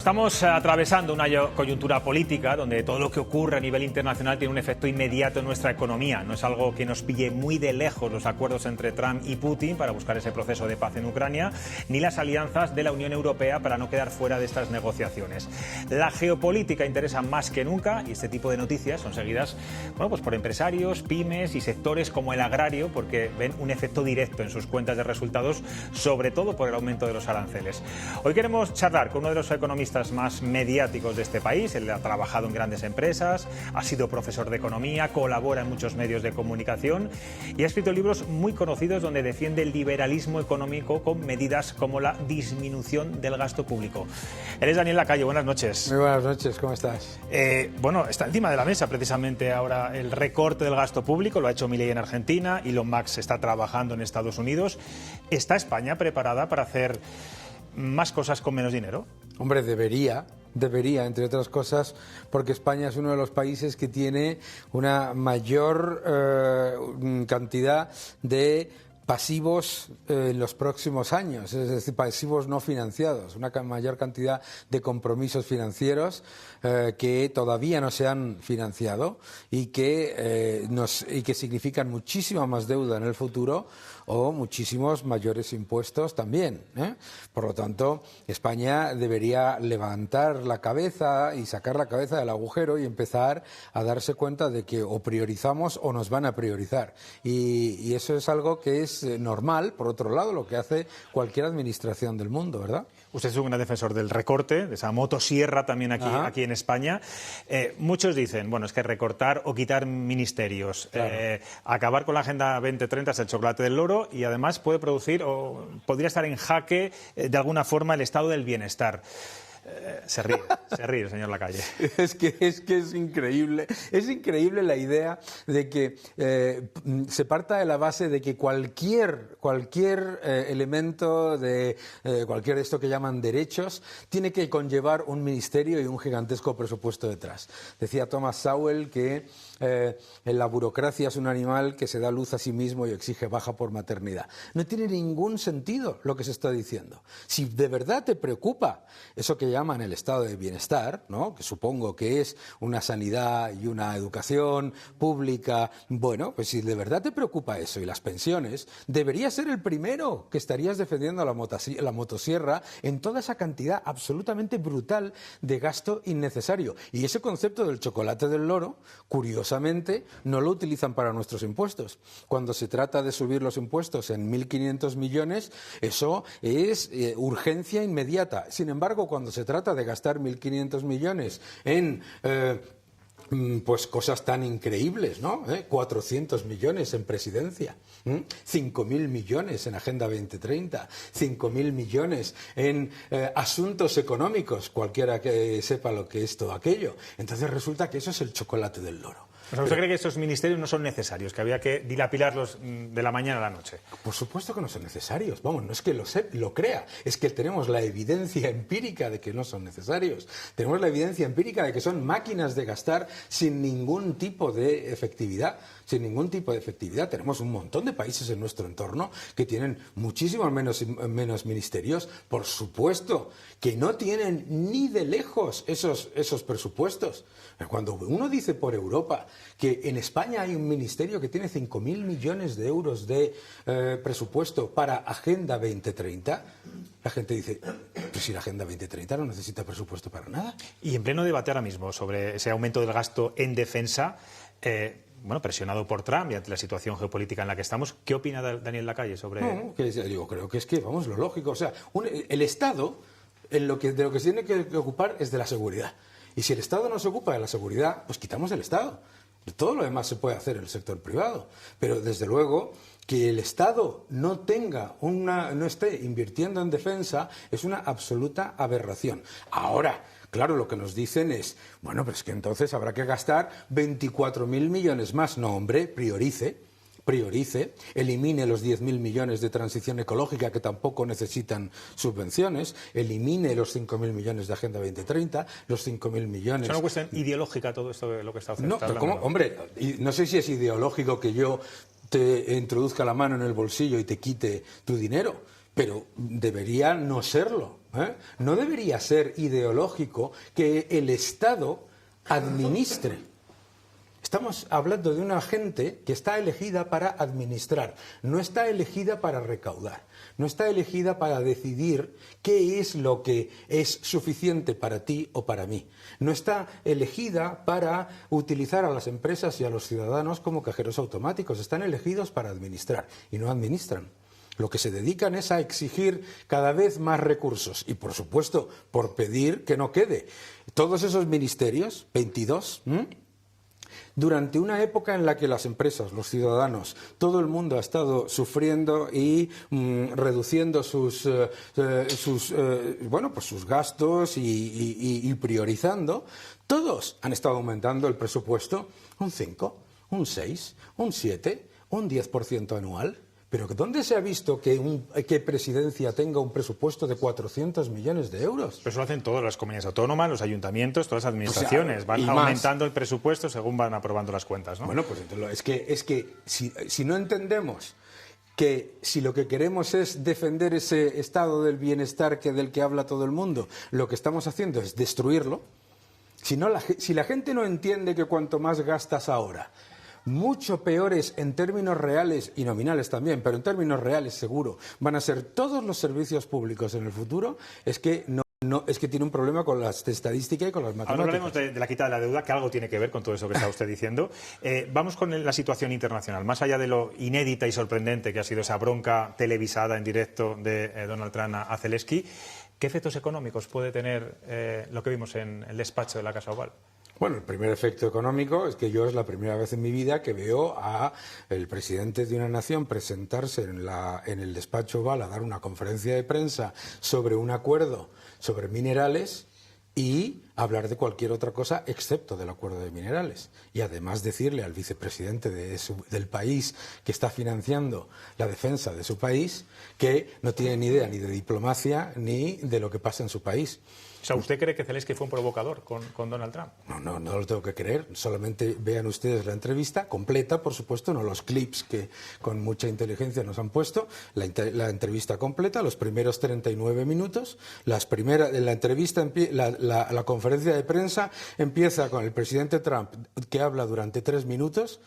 Estamos atravesando una coyuntura política donde todo lo que ocurre a nivel internacional tiene un efecto inmediato en nuestra economía. No es algo que nos pille muy de lejos los acuerdos entre Trump y Putin para buscar ese proceso de paz en Ucrania, ni las alianzas de la Unión Europea para no quedar fuera de estas negociaciones. La geopolítica interesa más que nunca y este tipo de noticias son seguidas pues por empresarios, pymes y sectores como el agrario porque ven un efecto directo en sus cuentas de resultados, sobre todo por el aumento de los aranceles. Hoy queremos charlar con uno de los economistas más mediáticos de este país. Él ha trabajado en grandes empresas, ha sido profesor de economía, colabora en muchos medios de comunicación y ha escrito libros muy conocidos donde defiende el liberalismo económico con medidas como la disminución del gasto público. Él es Daniel Lacalle, buenas noches. Muy buenas noches, ¿cómo estás? Está encima de la mesa precisamente ahora el recorte del gasto público, lo ha hecho Milei en Argentina, Elon Musk está trabajando en Estados Unidos. ¿Está España preparada para hacer más cosas con menos dinero? Hombre, debería, entre otras cosas, porque España es uno de los países que tiene una mayor cantidad de pasivos en los próximos años, es decir, pasivos no financiados, una mayor cantidad de compromisos financieros que todavía no se han financiado y que significan muchísima más deuda en el futuro o muchísimos mayores impuestos también, ¿eh? Por lo tanto, España debería levantar la cabeza y sacar la cabeza del agujero y empezar a darse cuenta de que o priorizamos o nos van a priorizar. Y eso es algo que es normal, por otro lado, lo que hace cualquier administración del mundo, ¿verdad? Usted es un gran defensor del recorte, de esa motosierra también aquí en España. Muchos dicen, es que recortar o quitar ministerios, claro. Acabar con la Agenda 2030 es el chocolate del loro y además puede producir o podría estar en jaque de alguna forma el estado del bienestar. Se ríe el señor Lacalle. Es que es increíble la idea de que se parta de la base de que cualquier elemento de cualquier de esto que llaman derechos tiene que conllevar un ministerio y un gigantesco presupuesto detrás. Decía Thomas Sowell que la burocracia es un animal que se da luz a sí mismo y exige baja por maternidad. No tiene ningún sentido lo que se está diciendo. Si de verdad te preocupa eso que llaman el estado de bienestar, ¿no?, que supongo que es una sanidad y una educación pública, pues si de verdad te preocupa eso y las pensiones, deberías ser el primero que estarías defendiendo la motosierra en toda esa cantidad absolutamente brutal de gasto innecesario. Y ese concepto del chocolate del loro, curiosamente, no lo utilizan para nuestros impuestos. Cuando se trata de subir los impuestos en 1.500 millones, eso es urgencia inmediata. Sin embargo, cuando se trata de gastar 1.500 millones en cosas tan increíbles, ¿no? 400 millones en presidencia, 5.000 millones en Agenda 2030, 5.000 millones en asuntos económicos, cualquiera que sepa lo que es todo aquello. Entonces resulta que eso es el chocolate del loro. ¿Usted cree que estos ministerios no son necesarios, que había que dilapidarlos de la mañana a la noche? Por supuesto que no son necesarios. No es que lo crea, es que tenemos la evidencia empírica de que no son necesarios. Tenemos la evidencia empírica de que son máquinas de gastar sin ningún tipo de efectividad. Tenemos un montón de países en nuestro entorno que tienen muchísimo menos ministerios. Por supuesto que no tienen ni de lejos esos presupuestos. Cuando uno dice por Europa que en España hay un ministerio que tiene 5.000 millones de euros de presupuesto para Agenda 2030, la gente dice, pues si la Agenda 2030 no necesita presupuesto para nada. Y en pleno debate ahora mismo sobre ese aumento del gasto en defensa, presionado por Trump y ante la situación geopolítica en la que estamos, ¿qué opina Daniel Lacalle sobre...? Yo creo que es lo lógico. O sea, el Estado de lo que se tiene que ocupar es de la seguridad. Y si el Estado no se ocupa de la seguridad, pues quitamos el Estado. Todo lo demás se puede hacer en el sector privado. Pero desde luego que el Estado no esté invirtiendo en defensa es una absoluta aberración. Ahora, claro, lo que nos dicen es, pero es que entonces habrá que gastar 24.000 millones más. No, hombre, priorice, elimine los 10.000 millones de transición ecológica que tampoco necesitan subvenciones, elimine los 5.000 millones de Agenda 2030, los 5.000 millones... ¿Es una cuestión ideológica todo esto de lo que está haciendo? No sé si es ideológico que yo te introduzca la mano en el bolsillo y te quite tu dinero, pero debería no serlo, ¿eh? No debería ser ideológico que el Estado administre. Estamos hablando de una gente que está elegida para administrar, no está elegida para recaudar, no está elegida para decidir qué es lo que es suficiente para ti o para mí, no está elegida para utilizar a las empresas y a los ciudadanos como cajeros automáticos, están elegidos para administrar y no administran. Lo que se dedican es a exigir cada vez más recursos y, por supuesto, por pedir que no quede. Todos esos ministerios, 22, durante una época en la que las empresas, los ciudadanos, todo el mundo ha estado sufriendo y reduciendo sus gastos y priorizando, todos han estado aumentando el presupuesto un 5, un 6, un 7, un 10% anual. Pero ¿dónde se ha visto que Presidencia tenga un presupuesto de 400 millones de euros? Pero eso lo hacen todas las comunidades autónomas, los ayuntamientos, todas las administraciones. Van aumentando el presupuesto según van aprobando las cuentas, ¿no? Bueno, pues es que si no entendemos que si lo que queremos es defender ese estado del bienestar del que habla todo el mundo, lo que estamos haciendo es destruirlo. Si la gente no entiende que cuanto más gastas ahora, mucho peores en términos reales y nominales también, pero en términos reales seguro, van a ser todos los servicios públicos en el futuro, es que tiene un problema con las estadísticas y con las matemáticas. Ahora hablaremos de la quita de la deuda, que algo tiene que ver con todo eso que está usted diciendo. Vamos con la situación internacional. Más allá de lo inédita y sorprendente que ha sido esa bronca televisada en directo de Donald Trump a Zelensky, ¿qué efectos económicos puede tener lo que vimos en el despacho de la Casa Oval? Bueno, el primer efecto económico es que es la primera vez en mi vida que veo a el presidente de una nación presentarse en el despacho Oval a dar una conferencia de prensa sobre un acuerdo sobre minerales y hablar de cualquier otra cosa excepto del acuerdo de minerales. Y además decirle al vicepresidente del país que está financiando la defensa de su país que no tiene ni idea ni de diplomacia ni de lo que pasa en su país. O sea, ¿usted cree que Zelensky fue un provocador con Donald Trump? No lo tengo que creer. Solamente vean ustedes la entrevista completa, por supuesto, no los clips que con mucha inteligencia nos han puesto. La entrevista completa, los primeros 39 minutos. La conferencia de prensa empieza con el presidente Trump, que habla durante 3 minutos.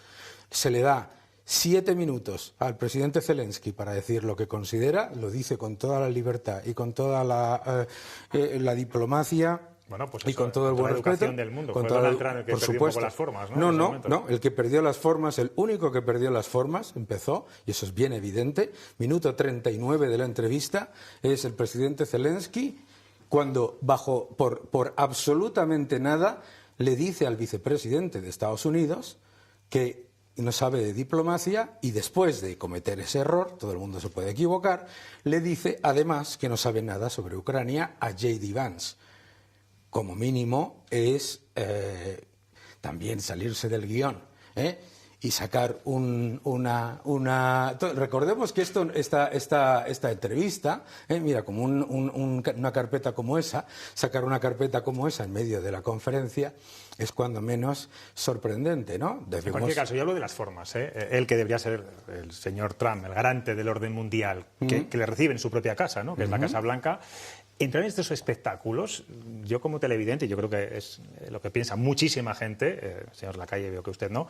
Se le da 7 minutos al presidente Zelensky para decir lo que considera, lo dice con toda la libertad y con toda la diplomacia. Bueno, pues y con todo el buen respeto del mundo. Fue Donald Trump el que perdió un poco las formas, ¿no? No, el que perdió las formas, el único que perdió las formas, empezó, y eso es bien evidente, minuto 39 de la entrevista, es el presidente Zelensky, cuando por absolutamente nada le dice al vicepresidente de Estados Unidos que no sabe de diplomacia y después de cometer ese error, todo el mundo se puede equivocar, le dice además que no sabe nada sobre Ucrania a J.D. Vance. Como mínimo es también salirse del guión, y sacar Recordemos que esta entrevista, mira, como una carpeta como esa, sacar una carpeta como esa en medio de la conferencia es cuando menos sorprendente, ¿no? En cualquier caso, yo hablo de las formas, Él que debería ser el señor Trump, el garante del orden mundial, que le recibe en su propia casa, ¿no? Que es la Casa Blanca. Entrar en estos espectáculos, yo como televidente, yo creo que es lo que piensa muchísima gente, señor Lacalle, veo que usted no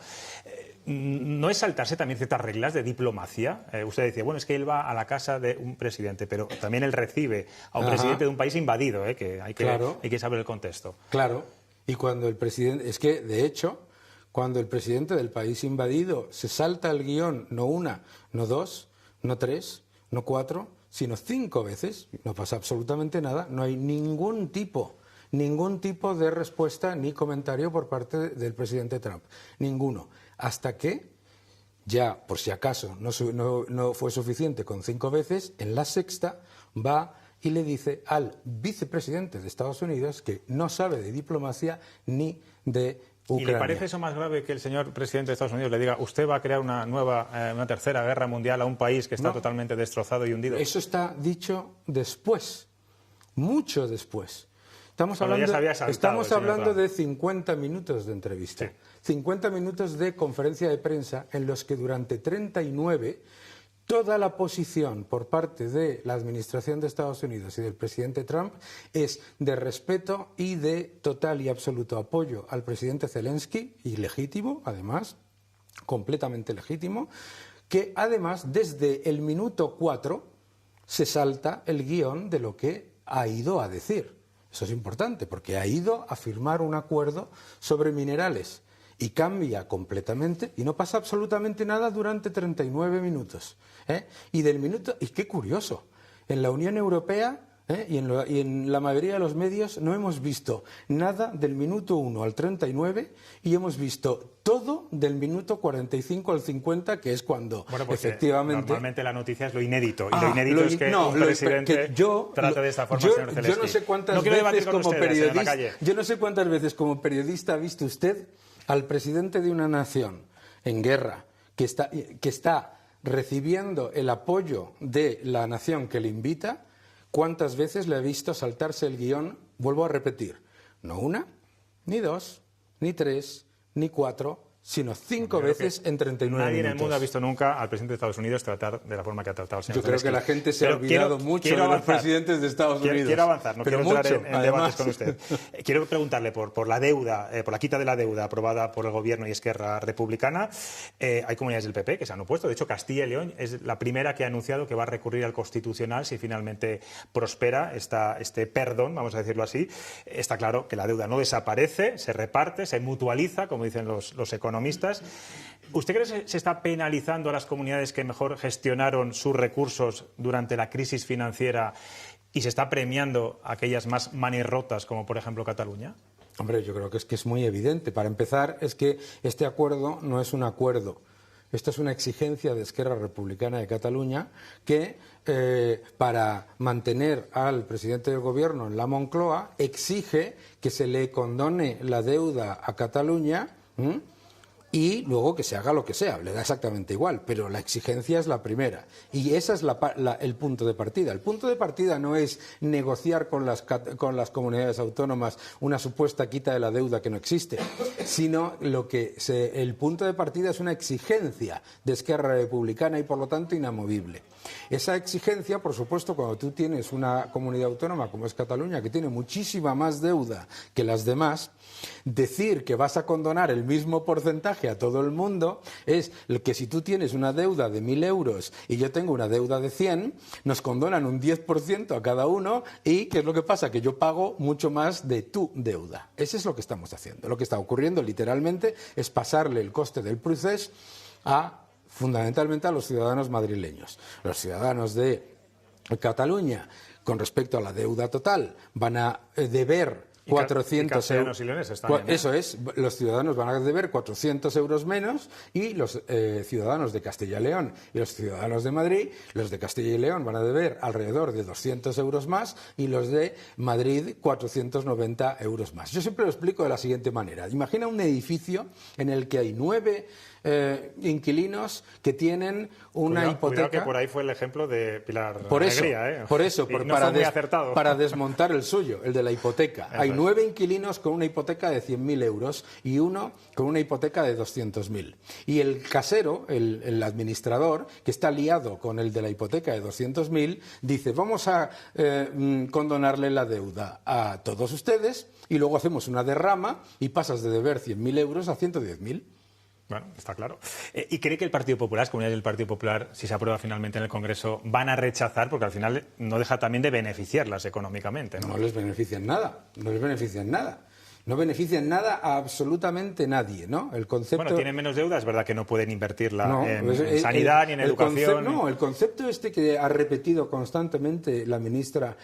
es saltarse también ciertas reglas de diplomacia. Usted decía, bueno, es que él va a la casa de un presidente, pero también él recibe a un presidente de un país invadido, que hay que saber el contexto. Claro, y cuando el presidente, es que de hecho, cuando el presidente del país invadido se salta el guión, no una, no dos, no tres, no 4, sino 5 veces, no pasa absolutamente nada, no hay ningún tipo de respuesta ni comentario por parte del presidente Trump, ninguno, hasta que ya, por si acaso no fue suficiente con 5 veces, en la 6ª va y le dice al vicepresidente de Estados Unidos que no sabe de diplomacia ni de Ucrania. ¿Y le parece eso más grave que el señor presidente de Estados Unidos le diga usted va a crear una tercera guerra mundial a un país que está totalmente destrozado y hundido? Eso está dicho después, mucho después. Estamos hablando de 50 minutos de entrevista, sí. 50 minutos de conferencia de prensa en los que durante 39 Toda la posición por parte de la administración de Estados Unidos y del presidente Trump es de respeto y de total y absoluto apoyo al presidente Zelensky, y legítimo, además, completamente legítimo, que además desde el minuto 4 se salta el guión de lo que ha ido a decir. Eso es importante, porque ha ido a firmar un acuerdo sobre minerales y cambia completamente y no pasa absolutamente nada durante 39 minutos. Y qué curioso, en la Unión Europea y en la mayoría de los medios no hemos visto nada del minuto 1 al 39 y hemos visto todo del minuto 45 al 50, que es cuando efectivamente... Normalmente la noticia es lo inédito, y lo inédito es que un presidente trate de esta forma al señor Zelensky. Yo no sé cuántas veces como periodista, yo no sé cuántas veces como periodista ha visto usted al presidente de una nación en guerra que está recibiendo el apoyo de la nación que le invita. ¿Cuántas veces le he visto saltarse el guión? Vuelvo a repetir, no una, ni dos, ni tres, ni cuatro, sino 5 veces en 39 minutos. Nadie en el mundo ha visto nunca al presidente de Estados Unidos tratar de la forma que ha tratado el señor Yo creo Zelensky. que la gente se ha olvidado mucho de los presidentes de Estados Unidos. Quiero avanzar, no quiero entrar en debates con usted. Quiero preguntarle por la deuda, por la quita de la deuda aprobada por el Gobierno y Esquerra Republicana. Hay comunidades del PP que se han opuesto. De hecho, Castilla y León es la primera que ha anunciado que va a recurrir al Constitucional si finalmente prospera este perdón, vamos a decirlo así. Está claro que la deuda no desaparece, se reparte, se mutualiza, como dicen los economistas. ¿Usted cree que se está penalizando a las comunidades que mejor gestionaron sus recursos durante la crisis financiera y se está premiando a aquellas más manirrotas, como por ejemplo Cataluña? Hombre, yo creo que es muy evidente. Para empezar, es que este acuerdo no es un acuerdo. Esto es una exigencia de Esquerra Republicana de Cataluña que, para mantener al presidente del Gobierno en la Moncloa, exige que se le condone la deuda a Cataluña. Y luego que se haga lo que sea, le da exactamente igual, pero la exigencia es la primera. Y ese es el punto de partida. El punto de partida no es negociar con las comunidades autónomas una supuesta quita de la deuda que no existe, sino el punto de partida es una exigencia de Esquerra Republicana y por lo tanto inamovible. Esa exigencia, por supuesto, cuando tú tienes una comunidad autónoma como es Cataluña, que tiene muchísima más deuda que las demás, decir que vas a condonar el mismo porcentaje a todo el mundo es que si tú tienes una deuda de 1.000 euros y yo tengo una deuda de 100, nos condonan un 10% a cada uno y ¿qué es lo que pasa? Que yo pago mucho más de tu deuda. Eso es lo que estamos haciendo. Lo que está ocurriendo literalmente es pasarle el coste del procés fundamentalmente a los ciudadanos madrileños. Los ciudadanos de Cataluña, con respecto a la deuda total, van a deber 400 euros. Y leoneses también, ¿eh? Eso es, los ciudadanos van a deber 400 euros menos y los ciudadanos de Castilla y León y los ciudadanos de Madrid, los de Castilla y León van a deber alrededor de 200 euros más y los de Madrid 490 euros más. Yo siempre lo explico de la siguiente manera. Imagina un edificio en el que hay 9 inquilinos que tienen una hipoteca. Cuidado que por ahí fue el ejemplo de Pilar por eso, Alegría, ¿eh? Por eso, para desmontar el suyo, el de la hipoteca. Hay 9 inquilinos con una hipoteca de 100.000 euros y uno con una hipoteca de 200.000. Y el casero, el administrador, que está liado con el de la hipoteca de 200.000, dice, vamos a condonarle la deuda a todos ustedes y luego hacemos una derrama y pasas de deber 100.000 euros a 110.000. Bueno, está claro. ¿Y cree que el Partido Popular, las comunidades del Partido Popular, si se aprueba finalmente en el Congreso, van a rechazar? Porque al final no deja también de beneficiarlas económicamente, ¿no? No les benefician nada, no les benefician nada. No benefician nada a absolutamente nadie, ¿no? El concepto... Bueno, tienen menos deuda, es verdad que no pueden invertirla en sanidad ni en educación. El concepto que ha repetido constantemente la ministra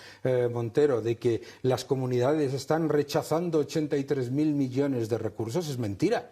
Montero de que las comunidades están rechazando 83.000 millones de recursos es mentira.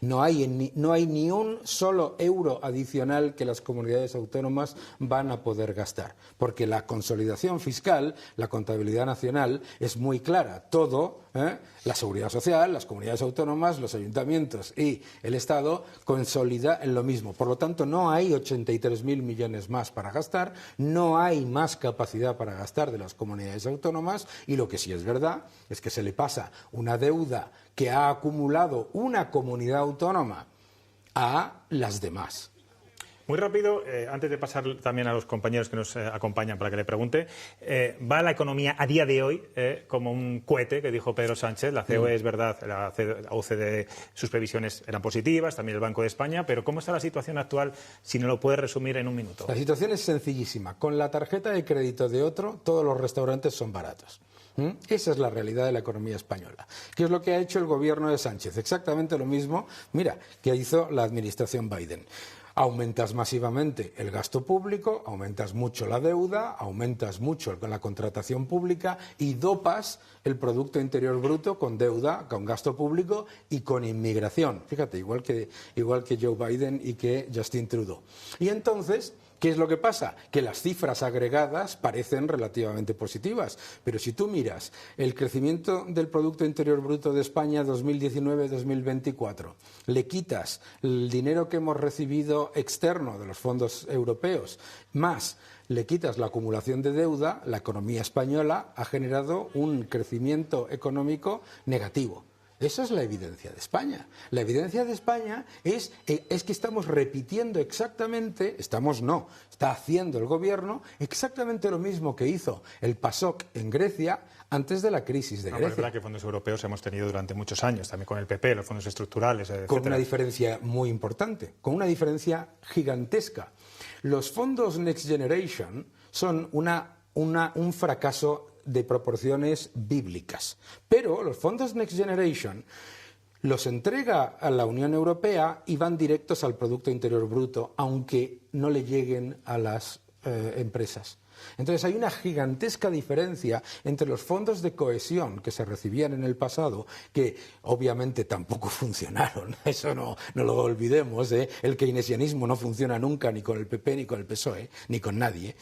No hay ni un solo euro adicional que las comunidades autónomas van a poder gastar, porque la consolidación fiscal, la contabilidad nacional, es muy clara. Todo, la seguridad social, las comunidades autónomas, los ayuntamientos y el Estado consolida en lo mismo. Por lo tanto, no hay 83.000 millones más para gastar, no hay más capacidad para gastar de las comunidades autónomas y lo que sí es verdad es que se le pasa una deuda que ha acumulado una comunidad autónoma a las demás. Muy rápido, antes de pasar también a los compañeros que nos acompañan para que le pregunte, ¿va la economía a día de hoy como un cohete, que dijo Pedro Sánchez? La COE es verdad, la OCDE, sus previsiones eran positivas, también el Banco de España, pero ¿cómo está la situación actual, si no lo puede resumir en un minuto? La situación es sencillísima. Con la tarjeta de crédito de otro, todos los restaurantes son baratos. Esa es la realidad de la economía española. ¿Qué es lo que ha hecho el gobierno de Sánchez? Exactamente lo mismo, mira, que hizo la administración Biden. Aumentas masivamente el gasto público, aumentas mucho la deuda, aumentas mucho la contratación pública y dopas el Producto Interior Bruto con deuda, con gasto público y con inmigración. Fíjate, igual que Joe Biden y que Justin Trudeau. Y entonces, ¿qué es lo que pasa? Que las cifras agregadas parecen relativamente positivas, pero si tú miras el crecimiento del Producto Interior Bruto de España 2019-2024, le quitas el dinero que hemos recibido externo de los fondos europeos, más le quitas la acumulación de deuda, la economía española ha generado un crecimiento económico negativo. Esa es la evidencia de España. La evidencia de España es que estamos repitiendo exactamente, está haciendo el gobierno exactamente lo mismo que hizo el PASOK en Grecia antes de la crisis de Grecia. Es verdad que fondos europeos hemos tenido durante muchos años, también con el PP, los fondos estructurales, etc. Con una diferencia muy importante, con una diferencia gigantesca. Los fondos Next Generation son un fracaso de proporciones bíblicas. Pero los fondos Next Generation los entrega a la Unión Europea y van directos al Producto Interior Bruto, aunque no le lleguen a las empresas. Entonces hay una gigantesca diferencia entre los fondos de cohesión que se recibían en el pasado, que obviamente tampoco funcionaron, eso no lo olvidemos, el keynesianismo no funciona nunca ni con el PP, ni con el PSOE, ni con nadie,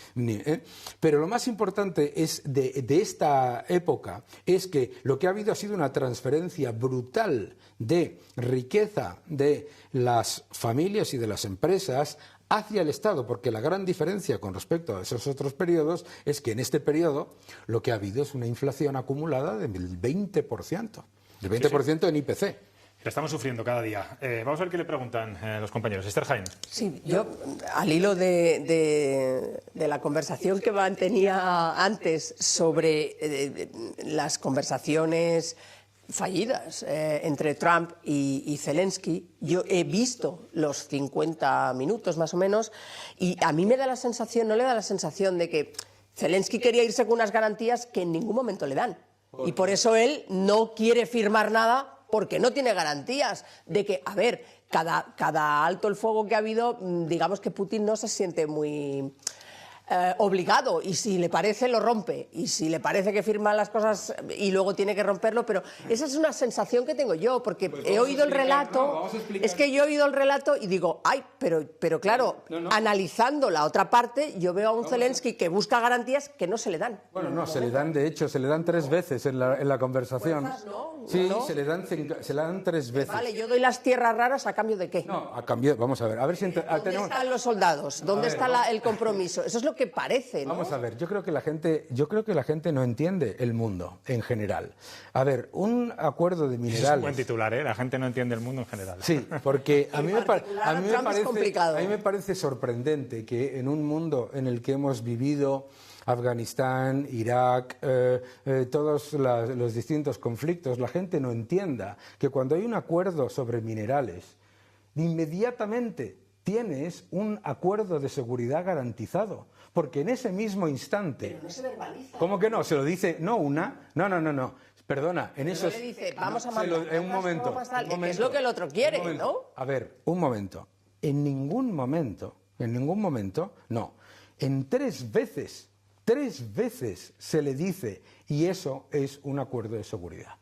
pero lo más importante es de esta época es que lo que ha habido ha sido una transferencia brutal de riqueza de las familias y de las empresas hacia el Estado, porque la gran diferencia con respecto a esos otros periodos es que en este periodo lo que ha habido es una inflación acumulada del 20%, del 20% en IPC. La estamos sufriendo cada día. Vamos a ver qué le preguntan los compañeros. Esther Jaén. Sí, yo, al hilo de la conversación que mantenía antes sobre las conversaciones fallidas entre Trump y Zelensky, yo he visto los 50 minutos más o menos y a mí me da la sensación, no le da la sensación de que Zelensky quería irse con unas garantías que en ningún momento le dan y por eso él no quiere firmar nada porque no tiene garantías de que, a ver, cada alto el fuego que ha habido, digamos que Putin no se siente muy obligado, y si le parece lo rompe, y si le parece que firma las cosas y luego tiene que romperlo, pero esa es una sensación que tengo yo, porque pues he oído el relato, es que yo he oído el relato y digo, ay, pero claro, analizando la otra parte, yo veo a un Zelensky que busca garantías que no se le dan. Bueno, no, se le dan, de hecho, se le dan 3 veces en la conversación. Pues no, sí, no. Se le dan 3 veces. Vale, yo doy las tierras raras a cambio de qué. No, a cambio, vamos a ver si ¿Dónde están los soldados? ¿Dónde está el compromiso? Eso es lo que parece, ¿no? Vamos a ver, yo creo que la gente no entiende el mundo en general. A ver, un acuerdo de minerales. Es un buen titular, ¿eh? La gente no entiende el mundo en general. Sí, porque a mí me parece sorprendente que en un mundo en el que hemos vivido Afganistán, Irak, todos los distintos conflictos, la gente no entienda que cuando hay un acuerdo sobre minerales, inmediatamente tienes un acuerdo de seguridad garantizado, porque en ese mismo instante... Pero no se verbaliza. ¿Cómo que no? Se lo dice, no. Perdona, en esos... No le dice, vamos a mandar... un momento. Es lo que el otro quiere, ¿no? A ver, un momento. En ningún momento, no. En 3 veces se le dice, y eso es un acuerdo de seguridad.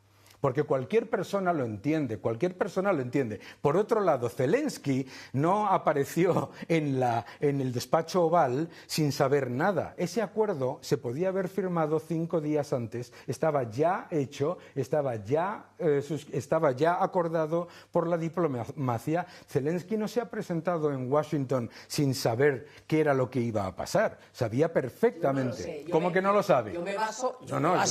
Porque cualquier persona lo entiende. Por otro lado, Zelensky no apareció en el despacho Oval sin saber nada. Ese acuerdo se podía haber firmado 5 días antes, estaba ya hecho, estaba ya acordado por la diplomacia. Zelensky no se ha presentado en Washington sin saber qué era lo que iba a pasar. Sabía perfectamente. ¿Cómo que no lo sabe? Yo me baso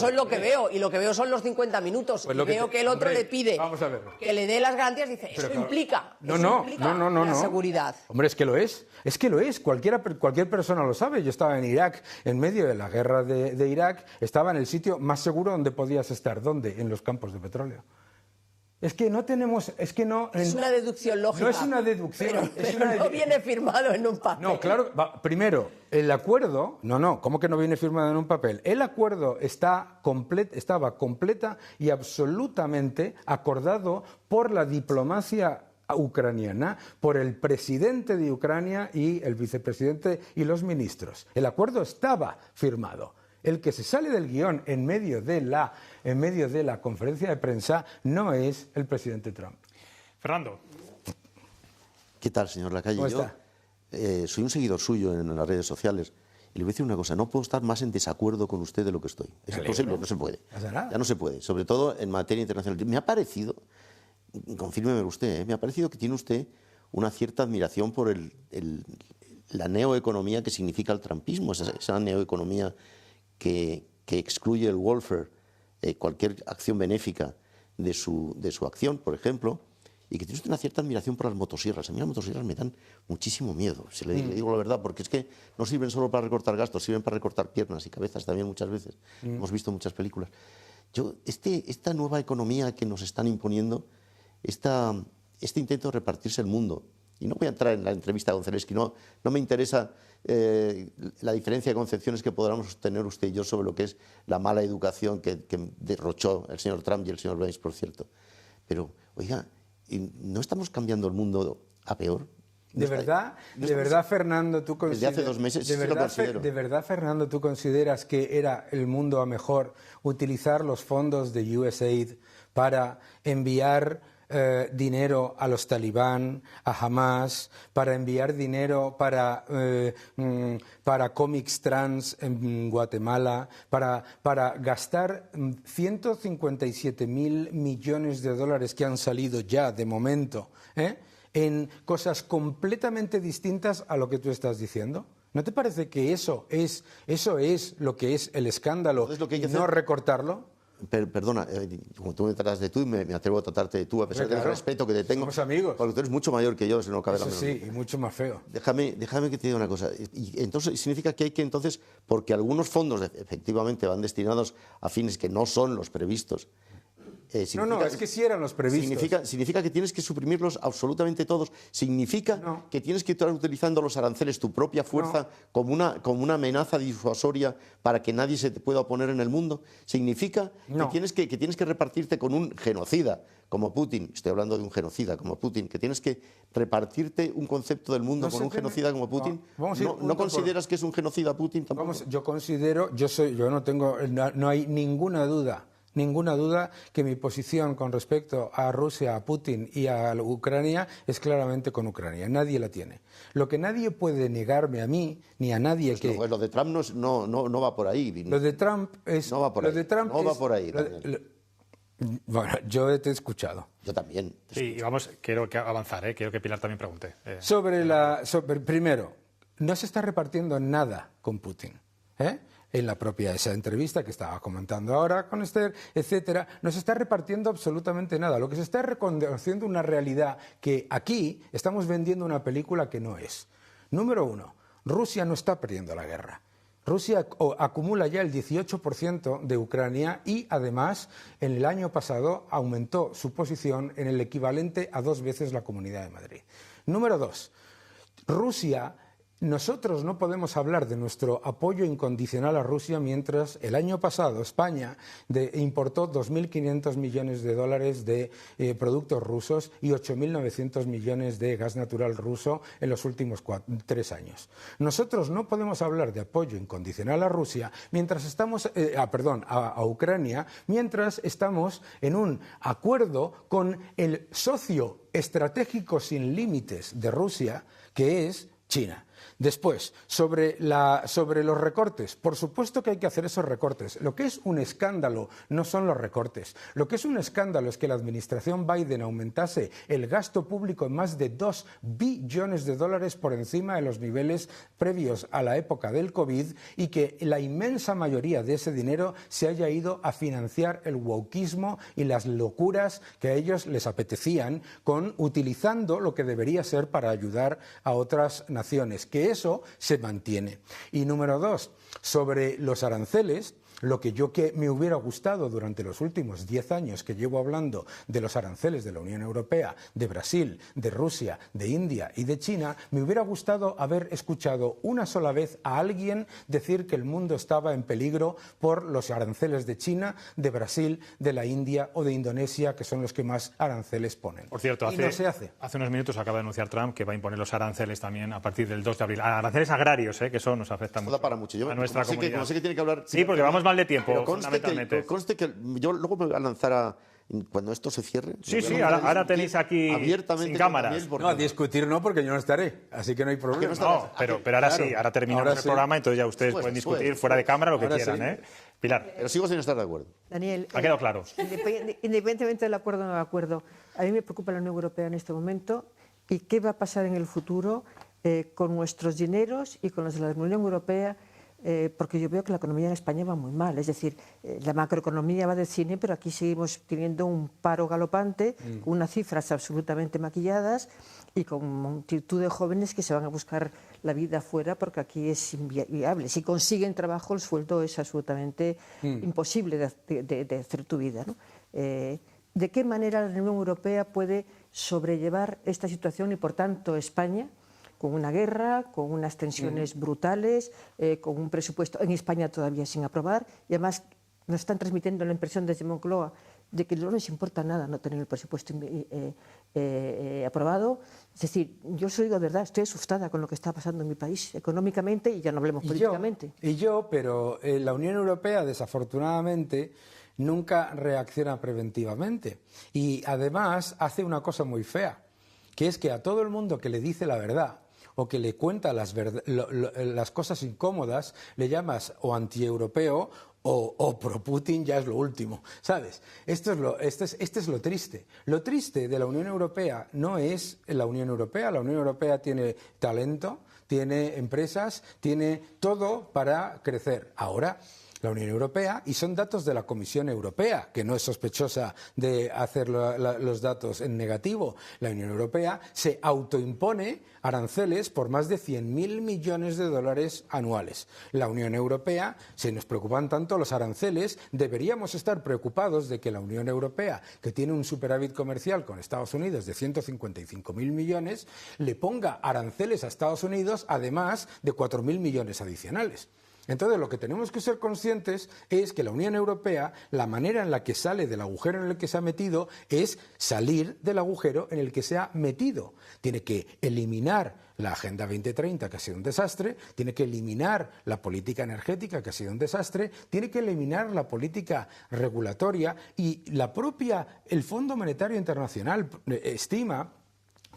en lo que veo, y lo que veo son los 50 minutos. Pues lo que veo que el otro le pide vamos a verlo. que le dé las garantías, dice, eso claro, implica, no, eso no, implica no, no, la no. seguridad. Hombre, es que lo es. Es que lo es. Cualquier persona lo sabe. Yo estaba en Irak, en medio de la guerra de Irak, estaba en el sitio más seguro donde podías estar. ¿Dónde? En los campos de petróleo. Es que no tenemos, es que no... Es una deducción lógica. No es una deducción. Pero no viene firmado en un papel. No, claro, primero, el acuerdo... No, ¿cómo que no viene firmado en un papel? El acuerdo estaba completa y absolutamente acordado por la diplomacia ucraniana, por el presidente de Ucrania y el vicepresidente y los ministros. El acuerdo estaba firmado. El que se sale del guión en medio de la conferencia de prensa no es el presidente Trump. Fernando. ¿Qué tal, señor Lacalle? ¿Cómo Yo está? soy un seguidor suyo en las redes sociales y le voy a decir una cosa, no puedo estar más en desacuerdo con usted de lo que estoy. Es imposible, no se puede. Ya no se puede, sobre todo en materia internacional. Me ha parecido, confírmeme usted, me ha parecido que tiene usted una cierta admiración por la neoeconomía que significa el trumpismo, esa neoeconomía que excluye el welfare, cualquier acción benéfica de su acción, por ejemplo, y que tiene usted una cierta admiración por las motosierras. A mí las motosierras me dan muchísimo miedo, si le digo la verdad, porque es que no sirven solo para recortar gastos, sirven para recortar piernas y cabezas también muchas veces. Hemos visto muchas películas. Esta nueva economía que nos están imponiendo, este intento de repartirse el mundo, y no voy a entrar en la entrevista con Zelensky, no me interesa la diferencia de concepciones que podamos tener usted y yo sobre lo que es la mala educación que derrochó el señor Trump y el señor Vance, por cierto. Pero, oiga, ¿no estamos cambiando el mundo a peor? ¿De verdad, Fernando, tú consideras... Desde hace 2 meses sí lo considero. ¿De verdad, Fernando, tú consideras que era el mundo a mejor utilizar los fondos de USAID para enviar dinero a los talibán, a Hamas, para enviar dinero para cómics trans en Guatemala, para gastar 157.000 millones de dólares que han salido ya de momento, en cosas completamente distintas a lo que tú estás diciendo? ¿No te parece que eso es lo que es el escándalo y no recortarlo? Perdona, como tú me tratas de tú, me atrevo a tratarte de tú, a pesar del respeto que te tengo. Somos amigos. Porque tú eres mucho mayor que yo, si no cabe la Eso menor sí, y mucho más feo. Déjame que te diga una cosa. Y entonces significa que hay que, entonces, porque algunos fondos efectivamente van destinados a fines que no son los previstos. No, es que sí eran los previstos. Significa que tienes que suprimirlos absolutamente todos. Significa que tienes que estar utilizando los aranceles, tu propia fuerza, como una amenaza disuasoria para que nadie se te pueda oponer en el mundo. Significa que tienes que repartirte con un genocida como Putin. Estoy hablando de un genocida como Putin, que tienes que repartirte un concepto del mundo con un genocida como Putin. ¿No consideras que es un genocida Putin tampoco? Yo considero, no hay ninguna duda que mi posición con respecto a Rusia, a Putin y a Ucrania es claramente con Ucrania. Nadie la tiene. Lo que nadie puede negarme a mí, ni a nadie que... Lo de Trump no va por ahí. Lo de Trump es... No va por ahí. No va por ahí. Bueno, yo te he escuchado. Yo también. Sí, y vamos, quiero avanzar, quiero que Pilar también pregunte. Primero, no se está repartiendo nada con Putin, en la propia esa entrevista que estaba comentando ahora con Esther, etcétera, no se está repartiendo absolutamente nada. Lo que se está reconociendo una realidad que aquí estamos vendiendo una película que no es. Número 1, Rusia no está perdiendo la guerra. Rusia acumula ya el 18% de Ucrania y, además, en el año pasado aumentó su posición en el equivalente a 2 veces la Comunidad de Madrid. Número 2, nosotros no podemos hablar de nuestro apoyo incondicional a Rusia mientras el año pasado España importó 2.500 millones de dólares de productos rusos y 8.900 millones de gas natural ruso en los últimos 3 años. Nosotros no podemos hablar de apoyo incondicional a Rusia mientras estamos, a Ucrania, mientras estamos en un acuerdo con el socio estratégico sin límites de Rusia, que es China. Después, sobre los recortes, por supuesto que hay que hacer esos recortes. Lo que es un escándalo no son los recortes. Lo que es un escándalo es que la administración Biden aumentase el gasto público en más de 2 billones de dólares por encima de los niveles previos a la época del COVID y que la inmensa mayoría de ese dinero se haya ido a financiar el wokismo y las locuras que a ellos les apetecían, utilizando lo que debería ser para ayudar a otras naciones, que eso se mantiene. Y número 2, sobre los aranceles, lo que me hubiera gustado durante los últimos 10 años que llevo hablando de los aranceles de la Unión Europea, de Brasil, de Rusia, de India y de China, me hubiera gustado haber escuchado una sola vez a alguien decir que el mundo estaba en peligro por los aranceles de China, de Brasil, de la India o de Indonesia, que son los que más aranceles ponen. Por cierto, no se hace. Hace unos minutos acaba de anunciar Trump que va a imponer los aranceles también a partir del 2 de abril. Aranceles agrarios, que eso nos afecta mucho, para mucho. A nuestra comunidad. Como sé que tiene que hablar... Sí, porque vamos mal de tiempo, pero fundamentalmente. conste que yo luego me voy a lanzar cuando esto se cierre. Sí, ahora tenéis aquí abiertamente sin cámaras. No, a discutir no, porque yo no estaré, así que no hay problema. No, pero ahora sí, ahora terminamos el programa, entonces ya ustedes pueden discutir fuera de cámara lo que quieran. Pilar. Pero sigo sin estar de acuerdo. Daniel, ha quedado claro. Independientemente del acuerdo o no acuerdo, a mí me preocupa la Unión Europea en este momento y qué va a pasar en el futuro con nuestros dineros y con los de la Unión Europea. Porque yo veo que la economía en España va muy mal, es decir, la macroeconomía va del cine, pero aquí seguimos teniendo un paro galopante, con unas cifras absolutamente maquilladas y con multitud de jóvenes que se van a buscar la vida afuera porque aquí es inviable. Si consiguen trabajo, el sueldo es absolutamente imposible de hacer tu vida, ¿no? ¿De qué manera la Unión Europea puede sobrellevar esta situación y, por tanto, España, con una guerra, con unas tensiones brutales, con un presupuesto en España todavía sin aprobar, y además nos están transmitiendo la impresión desde Moncloa de que no les importa nada no tener el presupuesto aprobado? Es decir, yo os digo de verdad, estoy asustada con lo que está pasando en mi país económicamente y ya no hablemos políticamente. Pero la Unión Europea, desafortunadamente, nunca reacciona preventivamente y además hace una cosa muy fea, que es que a todo el mundo que le dice la verdad o que le cuenta las cosas incómodas, le llamas o antieuropeo o pro-Putin, ya es lo último, ¿sabes? Este es lo triste. Lo triste de la Unión Europea no es la Unión Europea. La Unión Europea tiene talento, tiene empresas, tiene todo para crecer. Ahora, la Unión Europea, y son datos de la Comisión Europea, que no es sospechosa de hacer los datos en negativo, la Unión Europea se autoimpone aranceles por más de 100.000 millones de dólares anuales. La Unión Europea, si nos preocupan tanto los aranceles, deberíamos estar preocupados de que la Unión Europea, que tiene un superávit comercial con Estados Unidos de 155.000 millones, le ponga aranceles a Estados Unidos, además de 4.000 millones adicionales. Entonces, lo que tenemos que ser conscientes es que la Unión Europea, la manera en la que sale del agujero en el que se ha metido es salir del agujero en el que se ha metido. Tiene que eliminar la Agenda 2030, que ha sido un desastre, tiene que eliminar la política energética, que ha sido un desastre, tiene que eliminar la política regulatoria y el Fondo Monetario Internacional estima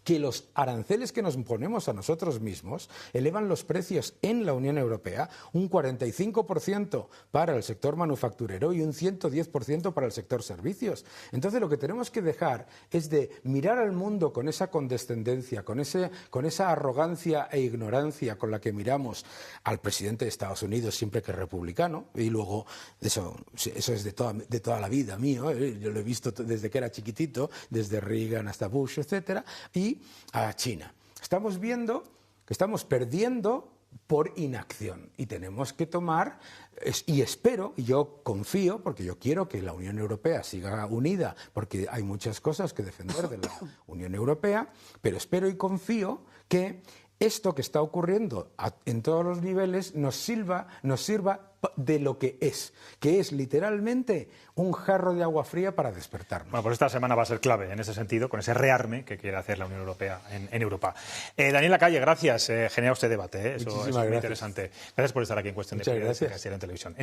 que los aranceles que nos ponemos a nosotros mismos elevan los precios en la Unión Europea un 45% para el sector manufacturero y un 110% para el sector servicios. Entonces, lo que tenemos que dejar es de mirar al mundo con esa condescendencia, con esa arrogancia e ignorancia con la que miramos al presidente de Estados Unidos siempre que es republicano, y luego eso es de toda la vida mío, yo lo he visto desde que era chiquitito, desde Reagan hasta Bush, etcétera, y a China. Estamos viendo que estamos perdiendo por inacción y tenemos que tomar, y espero, y yo confío, porque yo quiero que la Unión Europea siga unida, porque hay muchas cosas que defender de la Unión Europea, pero espero y confío que esto que está ocurriendo en todos los niveles nos sirva de lo que es literalmente un jarro de agua fría para despertarnos. Bueno, pues esta semana va a ser clave en ese sentido, con ese rearme que quiere hacer la Unión Europea en Europa. Daniel Lacalle, gracias. Genera usted debate, eso es muy interesante. Gracias por estar aquí en Cuestión de Prioridades en Televisión.